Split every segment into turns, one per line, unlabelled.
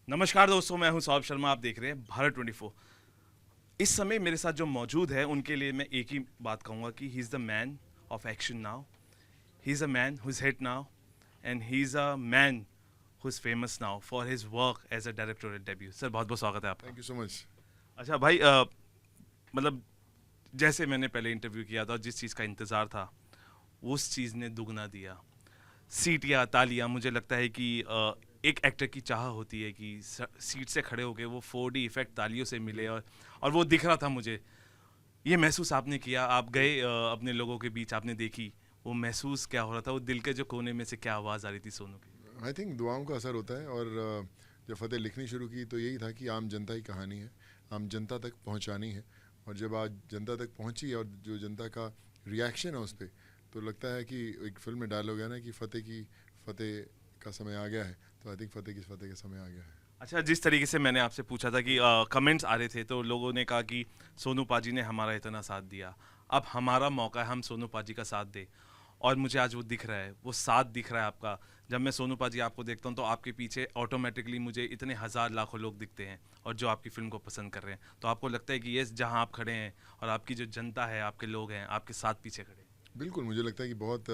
नमस्कार दोस्तों, मैं हूं सौरभ शर्मा। आप देख रहे हैं भारत 24। इस समय मेरे साथ जो मौजूद है उनके लिए मैं एक ही बात कहूंगा कि he is the man of action now. He is a man who is hit now and he is a man who is famous now for his work as a directorial debut. Sir, बहुत बहुत स्वागत है आपका।
Thank you so much.
अच्छा भाई, मतलब जैसे मैंने पहले इंटरव्यू किया था, जिस चीज़ का इंतज़ार था उस चीज़ ने दुगना दिया। सीटियाँ, तालियाँ, मुझे लगता है कि एक एक्टर की चाह होती है कि सीट से खड़े होके वो 4D इफेक्ट तालियों से मिले, और वो दिख रहा था मुझे। ये महसूस आपने किया? आप गए अपने लोगों के बीच, आपने देखी, वो महसूस क्या हो रहा था? वो दिल के जो कोने में से क्या आवाज़ आ रही थी सोनू की?
आई थिंक दुआओं का असर होता है। और जब फ़तेह लिखनी शुरू की तो यही था कि आम जनता की कहानी है, आम जनता तक पहुंचानी है। और जब आज जनता तक पहुंची और जो जनता का रिएक्शन है उस पर, तो लगता है कि एक फिल्म में डायलॉग है ना कि फ़तेह का समय आ गया है। तो आई थिंक फ़तेह का समय आ गया है।
अच्छा, जिस तरीके से मैंने आपसे पूछा था कि कमेंट्स आ रहे थे तो लोगों ने कहा कि सोनू पाजी ने हमारा इतना साथ दिया, अब हमारा मौका है हम सोनू पाजी का साथ दें। और मुझे आज वो दिख रहा है, वो साथ दिख रहा है आपका। जब मैं सोनू पाजी आपको देखता हूँ तो आपके पीछे ऑटोमेटिकली मुझे इतने हज़ार लाखों लोग दिखते हैं और जो आपकी फ़िल्म को पसंद कर रहे हैं। तो आपको लगता है कि ये जहाँ आप खड़े हैं और आपकी जो जनता है, आपके लोग हैं, आपके साथ पीछे खड़े हैं।
बिल्कुल, मुझे लगता है कि बहुत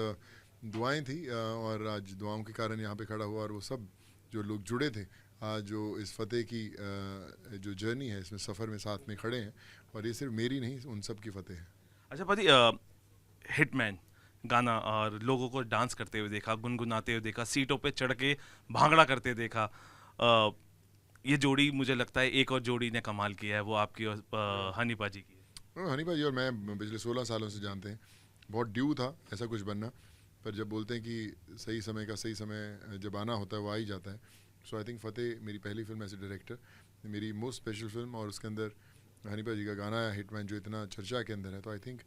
दुआएं थी, और आज दुआओं के कारण यहाँ पे खड़ा हुआ। और वो सब जो लोग जुड़े थे आज जो इस फ़तेह की जो जर्नी है, इसमें सफ़र में साथ में खड़े हैं। और ये सिर्फ मेरी नहीं, उन सब की फ़तेह है।
अच्छा पाजी, हिटमैन गाना और लोगों को डांस करते हुए देखा, गुनगुनाते हुए देखा, सीटों पे चढ़ के भांगड़ा करते देखा। अ, ये जोड़ी मुझे लगता है एक और जोड़ी ने कमाल किया है, वो आपकी और हनी पाजी की है।
हनी भाई और मैं पिछले 16 सालों से जानते हैं। बहुत ड्यू था ऐसा कुछ बनना, पर जब बोलते हैं कि सही समय का सही समय जब आना होता है वो आ ही जाता है। सो आई थिंक फ़तेह मेरी पहली फिल्म एज ए डायरेक्टर, मेरी मोस्ट स्पेशल फिल्म, और उसके अंदर हनी भाई का गाना है हिटमैन जो इतना चर्चा के अंदर है। तो आई थिंक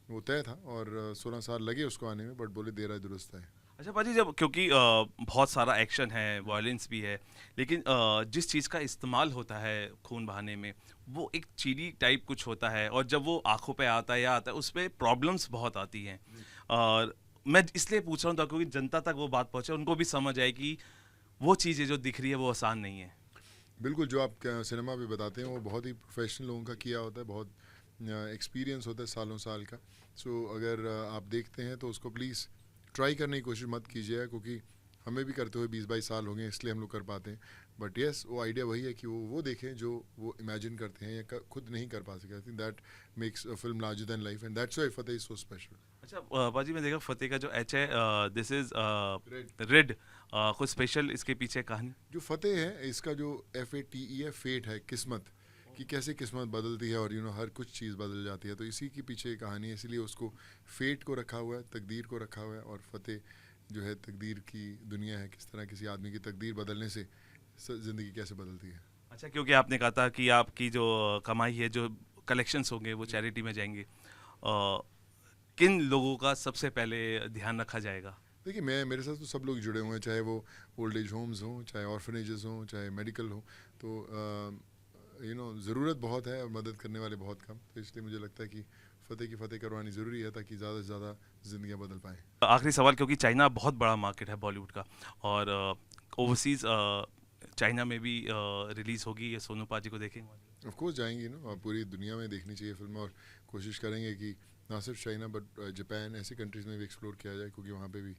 वो तय था, और 16 साल लगे उसको आने में, बट बोले देर है दुरुस्त है।
अच्छा पाजी, जब क्योंकि बहुत सारा एक्शन है, वायलेंस भी है, लेकिन जिस चीज़ का इस्तेमाल होता है खून बहाने में, वो एक चीनी टाइप कुछ होता है, और जब वो आंखों पे आता है या आता है उस पर प्रॉब्लम्स बहुत आती हैं। और मैं इसलिए पूछ रहा हूँ ताकि जनता तक वो बात पहुँचे, उनको भी समझ आए कि वो चीज़ें जो दिख रही है वो आसान नहीं है।
बिल्कुल, जो आप सिनेमा भी बताते हैं वो बहुत ही प्रोफेशनल लोगों का किया होता है, बहुत एक्सपीरियंस होता है सालों साल का। सो अगर आप देखते हैं तो उसको प्लीज़ ट्राई करने की कोशिश मत कीजिएगा, क्योंकि हमें भी करते हुए 20-22 साल हो गए, इसलिए हम लोग कर पाते हैं। बट यस, वो आइडिया वही है कि वो देखें जो वो इमेजिन करते हैं या खुद नहीं कर पा सके। I think that makes a film larger than life, and that's why Fateh is so special.
अच्छा बाजी, मैं देखा फतेह का जो एच है, दिस इज
रेड।
रेड। कुछ स्पेशल इसके पीछे कहानी?
जो फतेह है इसका जो FATE है, फेट है, किस्मत, कि कैसे किस्मत बदलती है, और हर कुछ चीज़ बदल जाती है। तो इसी के पीछे एक कहानी है, इसलिए उसको फेट को रखा हुआ है, तकदीर को रखा हुआ है। और फतेह जो है तकदीर की दुनिया है, किस तरह किसी आदमी की तकदीर बदलने से ज़िंदगी कैसे बदलती है।
अच्छा, क्योंकि आपने कहा था कि आपकी जो कमाई है, जो कलेक्शंस होंगे वो चैरिटी में जाएंगे, किन लोगों का सबसे पहले ध्यान रखा जाएगा?
देखिए, मैं मेरे साथ तो सब लोग जुड़े हुए हैं, चाहे वो ओल्ड एज होम्स हों, चाहे ऑर्फनेजेस हों, चाहे मेडिकल हों। तो ज़रूरत बहुत है और मदद करने वाले बहुत कम। तो इसलिए मुझे लगता है कि फतेह करवानी ज़रूरी है, ताकि ज़्यादा से ज़्यादा ज़िंदगियाँ बदल पाएँ।
आखिरी सवाल, क्योंकि चाइना बहुत बड़ा मार्केट है बॉलीवुड का, और ओवरसीज़ चाइना में भी रिलीज़ होगी, ये सोनू पाजी को देखेंगे?
ऑफ कोर्स जाएंगी ना, और पूरी दुनिया में देखनी चाहिए फिल्म। और कोशिश करेंगे कि ना सिर्फ चाइना बट जापान, ऐसी कंट्रीज़ में भी एक्सप्लोर किया जाए, क्योंकि वहाँ पे भी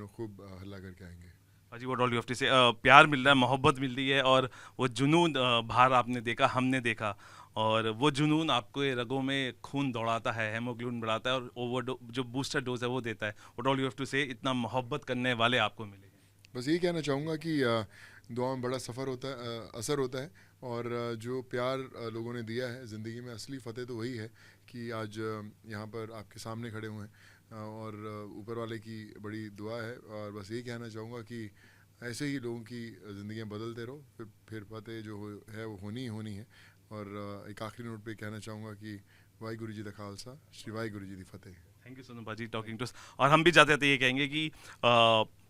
खूब हल्ला करके आएंगे।
Paaji, what all you have to say? प्यार मिल रहा है, मोहब्बत मिल रही है, और वो जुनून बाहर आपने देखा, हमने देखा, और वो जुनून आपको रगों में खून दौड़ाता है, हेमोग्लोबिन बढ़ाता है, और ओवर जो बूस्टर डोज है वो देता है। What all you have to say, इतना मोहब्बत करने वाले आपको मिले।
बस यही कहना चाहूँगा कि दुआ में बड़ा सफ़र होता है, असर होता है। और जो प्यार लोगों ने दिया है ज़िंदगी में, असली फ़तेह तो वही है कि आज यहाँ पर आपके सामने खड़े हुए हैं। और ऊपर वाले की बड़ी दुआ है। और बस यही कहना चाहूँगा कि ऐसे ही लोगों की ज़िंदगियाँ बदलते रहो, फिर फ़तेह जो है वो होनी ही होनी है। और एक आखिरी नोट पे कहना चाहूँगा कि वाहिगुरु जी दा खालसा, श्री वाहिगुरु जी दी फतेह।
थैंक यू सोनू पाजी टॉकिंग टू। और हम भी जाते जाते ये कहेंगे कि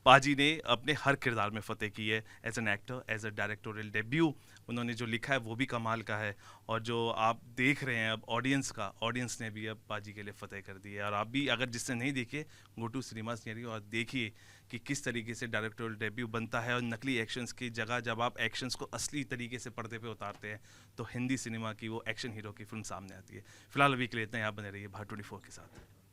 पाजी ने अपने हर किरदार में फतेह की है, as an actor, as a directorial debut. उन्होंने जो लिखा है वो भी कमाल का है, और जो आप देख रहे हैं अब ऑडियंस ने भी अब पाजी के लिए फतेह कर दी है। और आप भी अगर जिसने नहीं देखे, go to cinemas near you और देखिए कि किस तरीके से डायरेक्टोरियल डेब्यू बनता है, और नकली एक्शंस की जगह जब आप एक्शंस को असली तरीके से पर्दे पे उतारते हैं तो हिंदी सिनेमा की वो एक्शन हीरो की फिल्म सामने आती है। फिलहाल अभी के लिए इतना ही, आप बने रहिए भारत 24 के साथ।